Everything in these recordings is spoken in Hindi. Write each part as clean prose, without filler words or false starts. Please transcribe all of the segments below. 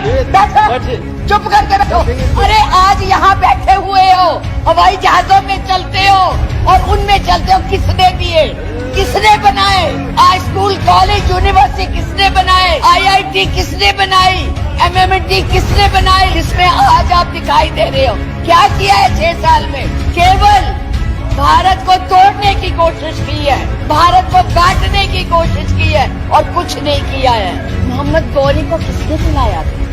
बैठो, चुप करके बैठो। अरे आज यहाँ बैठे हुए हो, हवाई जहाजों में चलते हो और उनमें चलते हो, किसने दिए, किसने बनाए? आज स्कूल कॉलेज यूनिवर्सिटी किसने बनाए? IIT किसने बनाई? MMT किसने बनाई? जिसमें आज आप दिखाई दे रहे हो। क्या किया है 6 साल में? केवल भारत को तोड़ने की कोशिश की है, भारत को काटने की कोशिश की है और कुछ नहीं किया है। मोहम्मद गौरी को किसने बुलाया था?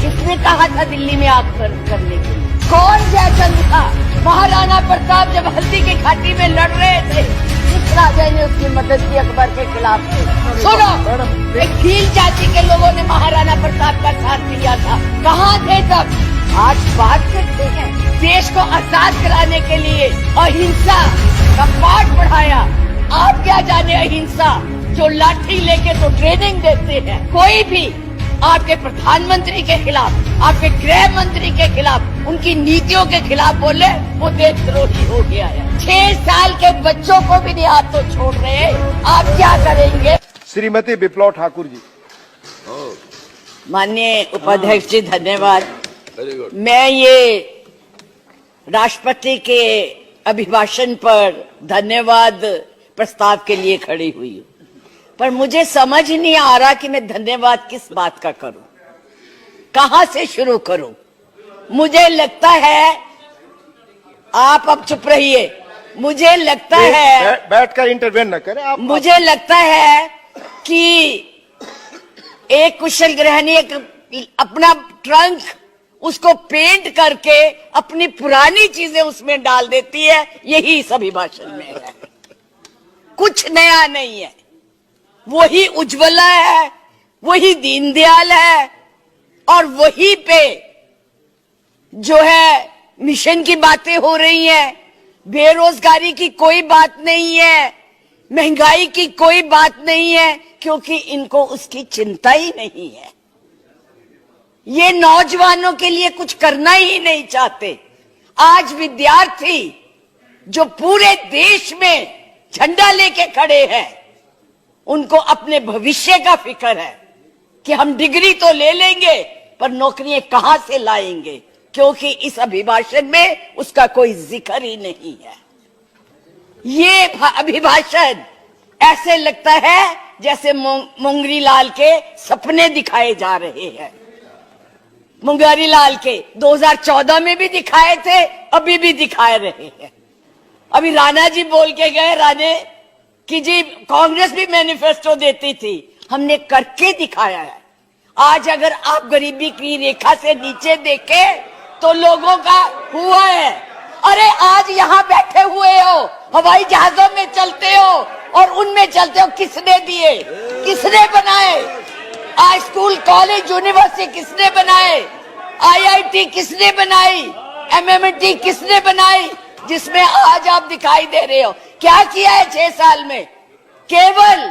किसने कहा था दिल्ली में आग करने के लिए? कौन जयचंद था? महाराणा प्रताप जब हल्दी की घाटी में लड़ रहे थे, किस राजा ने उसकी मदद की अकबर के खिलाफ? सुनो, एक भील जाति के लोगों ने महाराणा प्रताप का साथ दिया था। कहाँ थे तब? आज बात करते हैं देश को आजाद कराने के लिए अहिंसा का पाठ पढ़ाया। आप क्या जाने अहिंसा, जो लाठी लेके तो ट्रेनिंग देते हैं। कोई भी आपके प्रधानमंत्री के खिलाफ, आपके गृह मंत्री के खिलाफ, उनकी नीतियों के खिलाफ बोले, वो देशद्रोही हो गया है। 6 साल के बच्चों को भी नहीं आप तो छोड़ रहे, आप क्या करेंगे? श्रीमती विप्लव ठाकुर जी। माननीय उपाध्यक्ष जी, धन्यवाद। मैं ये राष्ट्रपति के अभिभाषण पर धन्यवाद प्रस्ताव के लिए खड़ी हुई हूँ, पर मुझे समझ नहीं आ रहा कि मैं धन्यवाद किस बात का करूं, कहां से शुरू करूं। मुझे लगता है, आप अब चुप रहिए, मुझे लगता है बैठकर इंटरवेन न करें आप। मुझे लगता है कि एक कुशल गृहिणी अपना ट्रंक उसको पेंट करके अपनी पुरानी चीजें उसमें डाल देती है। यही इस अभिभाषण में है, कुछ नया नहीं है। वही उज्ज्वला है, वही दीनदयाल है और वही पे जो है मिशन की बातें हो रही हैं। बेरोजगारी की कोई बात नहीं है, महंगाई की कोई बात नहीं है, क्योंकि इनको उसकी चिंता ही नहीं है। ये नौजवानों के लिए कुछ करना ही नहीं चाहते। आज विद्यार्थी जो पूरे देश में झंडा लेके खड़े हैं, उनको अपने भविष्य का फिक्र है कि हम डिग्री तो ले लेंगे पर नौकरियां कहां से लाएंगे, क्योंकि इस अभिभाषण में उसका कोई जिक्र ही नहीं है। ये अभिभाषण ऐसे लगता है जैसे मुंगरी लाल के सपने दिखाए जा रहे हैं। मुंगरी लाल के 2014 में भी दिखाए थे, अभी भी दिखाए रहे हैं। अभी राणा जी बोल के गए, राणे कि जी कांग्रेस भी मैनिफेस्टो देती थी, हमने करके दिखाया है। आज अगर आप गरीबी की रेखा से नीचे देखें तो लोगों का हुआ है। अरे आज यहाँ बैठे हुए हो, हवाई जहाजों में चलते हो और उनमें चलते हो, किसने दिए, किसने बनाए? आज स्कूल कॉलेज यूनिवर्सिटी किसने बनाए? IIT किसने बनाई? MMT किसने बनाई? जिसमें आज आप दिखाई दे रहे हो। क्या किया है 6 साल में? केवल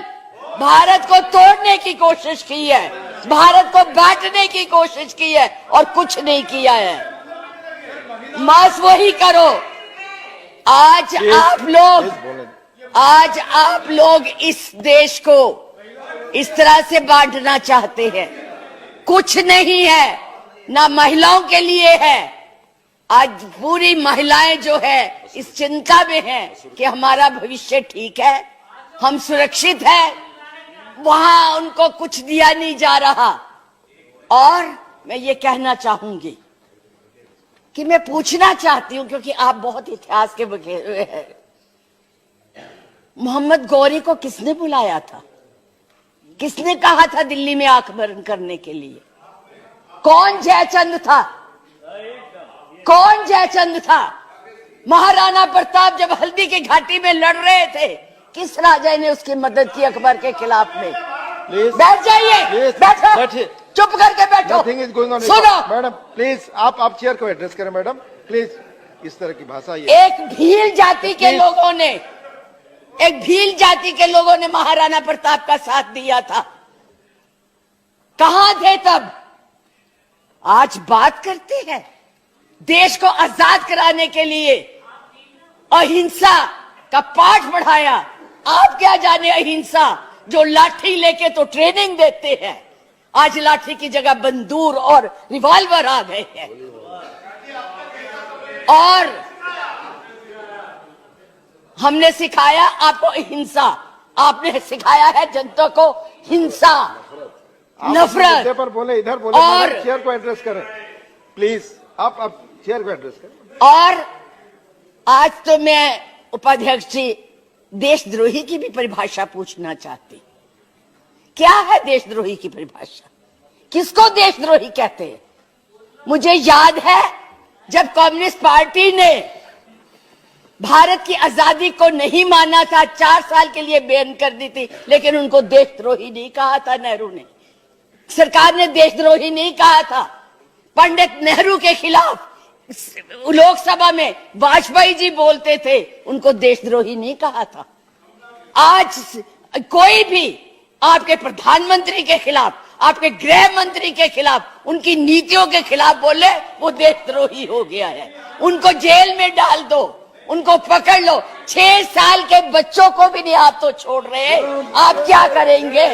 भारत को तोड़ने की कोशिश की है, भारत को बांटने की कोशिश की है और कुछ नहीं किया है। बस वही करो। आज आप लोग इस देश को इस तरह से बांटना चाहते हैं। कुछ नहीं है, ना महिलाओं के लिए है। आज पूरी महिलाएं जो है इस चिंता में है कि हमारा भविष्य ठीक है, हम सुरक्षित है, वहां उनको कुछ दिया नहीं जा रहा। और मैं ये कहना चाहूंगी कि मैं पूछना चाहती हूं, क्योंकि आप बहुत इतिहास के बखे हुए हैं, मोहम्मद गौरी को किसने बुलाया था? किसने कहा था दिल्ली में आग बंद करने के लिए? कौन जयचंद था? कौन जयचंद था? महाराणा प्रताप जब हल्दी की घाटी में लड़ रहे थे, किस राजा ने उसकी मदद की अकबर के खिलाफ में? बैठ जाइए, बैठो, चुप करके बैठो। सुनो मैडम, प्लीज आप चेयर को एड्रेस करें मैडम, प्लीज। इस तरह की भाषा एक भील जाति के लोगों ने, एक भील जाति के लोगों ने महाराणा प्रताप का साथ दिया था। कहां थे तब? आज बात करते हैं देश को आजाद कराने के लिए अहिंसा का पाठ पढ़ाया। आप क्या जाने अहिंसा, जो लाठी लेके तो ट्रेनिंग देते हैं। आज लाठी की जगह बंदूक और रिवॉल्वर आ गए हैं। और हमने सिखाया आपको हिंसा, आपने सिखाया है जनता को हिंसा, नफरत। पर बोले, इधर बोले, और चेयर को एड्रेस करें प्लीज। आप चेयर को एड्रेस करें। और आज तो मैं उपाध्यक्ष जी देशद्रोही की भी परिभाषा पूछना चाहती। क्या है देशद्रोही की परिभाषा? किसको देशद्रोही कहते हैं? मुझे याद है जब कम्युनिस्ट पार्टी ने भारत की आजादी को नहीं माना था, 4 साल के लिए बैन कर दी थी, लेकिन उनको देशद्रोही नहीं कहा था नेहरू ने। सरकार ने देशद्रोही नहीं कहा था। पंडित नेहरू के खिलाफ लोकसभा में वाजपेयी जी बोलते थे, उनको देशद्रोही नहीं कहा था। आज कोई भी आपके प्रधानमंत्री के खिलाफ, आपके गृह मंत्री के खिलाफ, उनकी नीतियों के खिलाफ बोले, वो देशद्रोही हो गया है। उनको जेल में डाल दो, उनको पकड़ लो। 6 साल के बच्चों को भी नहीं आप तो छोड़ रहे। आप क्या करेंगे?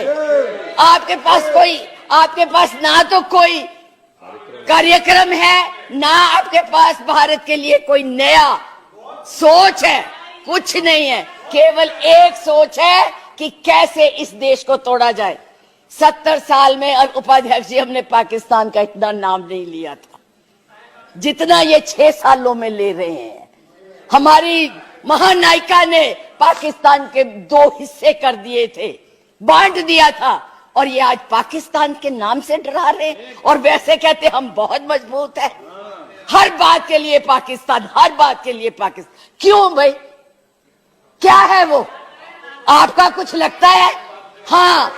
आपके पास ना तो कोई कार्यक्रम है, ना आपके पास भारत के लिए कोई नया सोच है, कुछ नहीं है। केवल एक सोच है कि कैसे इस देश को तोड़ा जाए। 70 साल में और उपाध्यक्ष जी हमने पाकिस्तान का इतना नाम नहीं लिया था जितना ये 6 सालों में ले रहे हैं। हमारी महानायिका ने पाकिस्तान के 2 हिस्से कर दिए थे, बांट दिया था, और ये आज पाकिस्तान के नाम से डरा रहे हैं और वैसे कहते हम बहुत मजबूत है। हर बात के लिए पाकिस्तान, हर बात के लिए पाकिस्तान। क्यों भाई? क्या है वो? आपका कुछ लगता है? हाँ,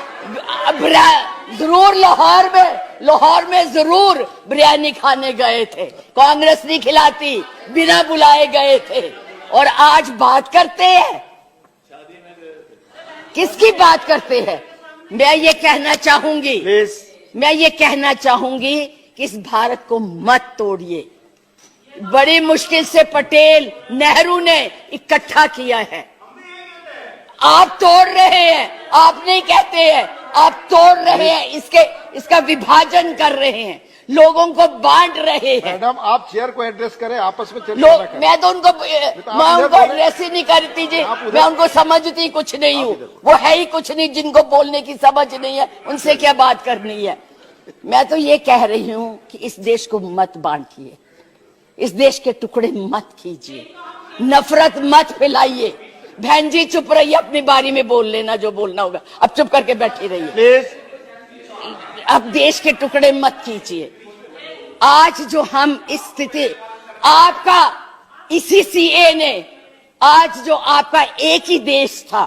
जरूर लाहौर में जरूर बिरयानी खाने गए थे, कांग्रेस नहीं खिलाती, बिना बुलाए गए थे। और आज बात करते हैं, किसकी बात करते हैं? मैं ये कहना चाहूंगी कि इस भारत को मत तोड़िए। बड़ी मुश्किल से पटेल नेहरू ने इकट्ठा किया है, आप तोड़ रहे हैं। आप नहीं कहते हैं, आप तोड़ रहे हैं, इसका विभाजन कर रहे हैं, लोगों को बांट रहे हैं। मैडम, आप चेयर को एड्रेस करें, आपस में मैं तो उनको एड्रेस ही नहीं करती जी। मैं उनको समझती कुछ नहीं हूँ, वो है ही कुछ नहीं। जिनको बोलने की समझ नहीं है, उनसे क्या बात करनी है? मैं तो ये कह रही हूँ कि इस देश को मत बांटिए, इस देश के टुकड़े मत कीजिए, नफरत मत फैलाइए। बहन जी चुप रहिए, अपनी बारी में बोल लेना जो बोलना होगा, अब चुप करके बैठी रहिए प्लीज। अब देश के टुकड़े मत कीजिए। आज जो हम इस स्थिति, आपका इसी सीए ने, आज जो आपका एक ही देश था,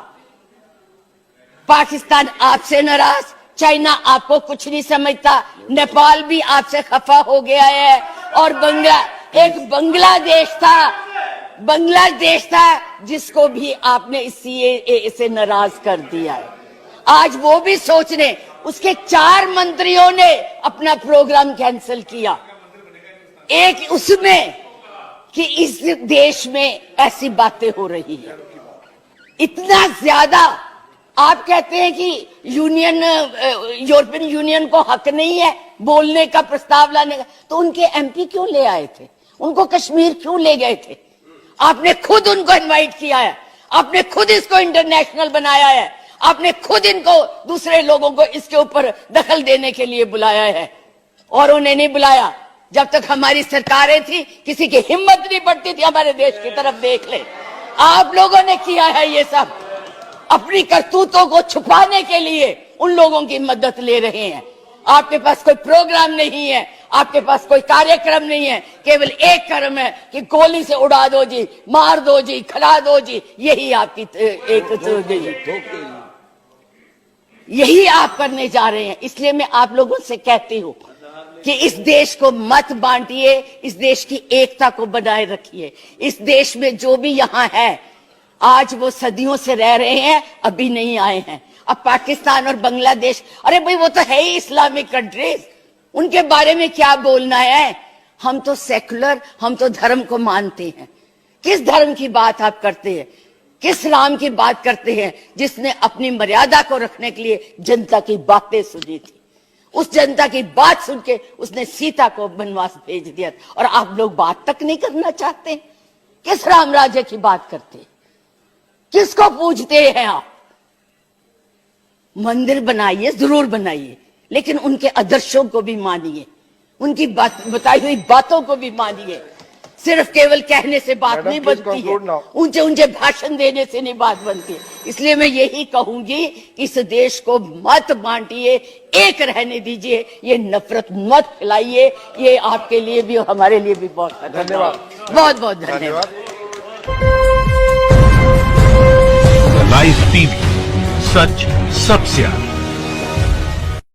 पाकिस्तान आपसे नाराज, चाइना आपको कुछ नहीं समझता, नेपाल भी आपसे खफा हो गया है, और बांग्लादेश था जिसको भी आपने इस सीएए से नाराज कर दिया है। आज वो भी सोच रहे, उसके 4 मंत्रियों ने अपना प्रोग्राम कैंसिल किया। एक उसमें कि इस देश में ऐसी बातें हो रही है, इतना ज्यादा। आप कहते हैं कि यूरोपियन यूनियन को हक नहीं है बोलने का, प्रस्ताव लाने का, तो उनके एमपी क्यों ले आए थे? उनको कश्मीर क्यों ले गए थे? आपने खुद उनको इनवाइट किया है, आपने खुद इसको इंटरनेशनल बनाया है, आपने खुद इनको, दूसरे लोगों को इसके ऊपर दखल देने के लिए बुलाया है, और उन्हें नहीं बुलाया। जब तक हमारी सरकारें थी, किसी की हिम्मत नहीं पड़ती थी हमारे देश की तरफ देख ले। आप लोगों ने किया है ये सब, अपनी करतूतों को छुपाने के लिए उन लोगों की मदद ले रहे हैं। आपके पास कोई प्रोग्राम नहीं है, आपके पास कोई कार्यक्रम नहीं है, केवल एक कर्म है कि गोली से उड़ा दो जी, मार दो जी, खिला दो जी। यही आपकी यही आप करने जा रहे हैं। इसलिए मैं आप लोगों से कहती हूं कि इस देश को मत बांटिए, इस देश की एकता को बनाए रखिए। इस देश में जो भी यहाँ है, आज वो सदियों से रह रहे हैं, अभी नहीं आए हैं। अब पाकिस्तान और बांग्लादेश, अरे भाई वो तो है ही इस्लामिक कंट्रीज, उनके बारे में क्या बोलना है? हम तो सेकुलर, हम तो धर्म को मानते हैं। किस धर्म की बात आप करते हैं? किस राम की बात करते हैं जिसने अपनी मर्यादा को रखने के लिए जनता की बातें सुनी थी? उस जनता की बात सुन के उसने सीता को वनवास भेज दिया, और आप लोग बात तक नहीं करना चाहते। किस राम राज्य की बात करते, किसको पूजते हैं आप? मंदिर बनाइए, जरूर बनाइए, लेकिन उनके आदर्शों को भी मानिए, उनकी बताई हुई बातों को भी मानिए। सिर्फ केवल कहने से बात Madam, नहीं please बनती है, conclude now. ऊंचे ऊंचे भाषण देने से नहीं बात बनती। इसलिए मैं यही कहूंगी कि इस देश को मत बांटिए, एक रहने दीजिए, ये नफरत मत फैलाइए। ये आपके लिए भी और हमारे लिए भी बहुत धन्यवाद। बहुत बहुत धन्यवाद। लाइव टीवी, सच सबसे आगे।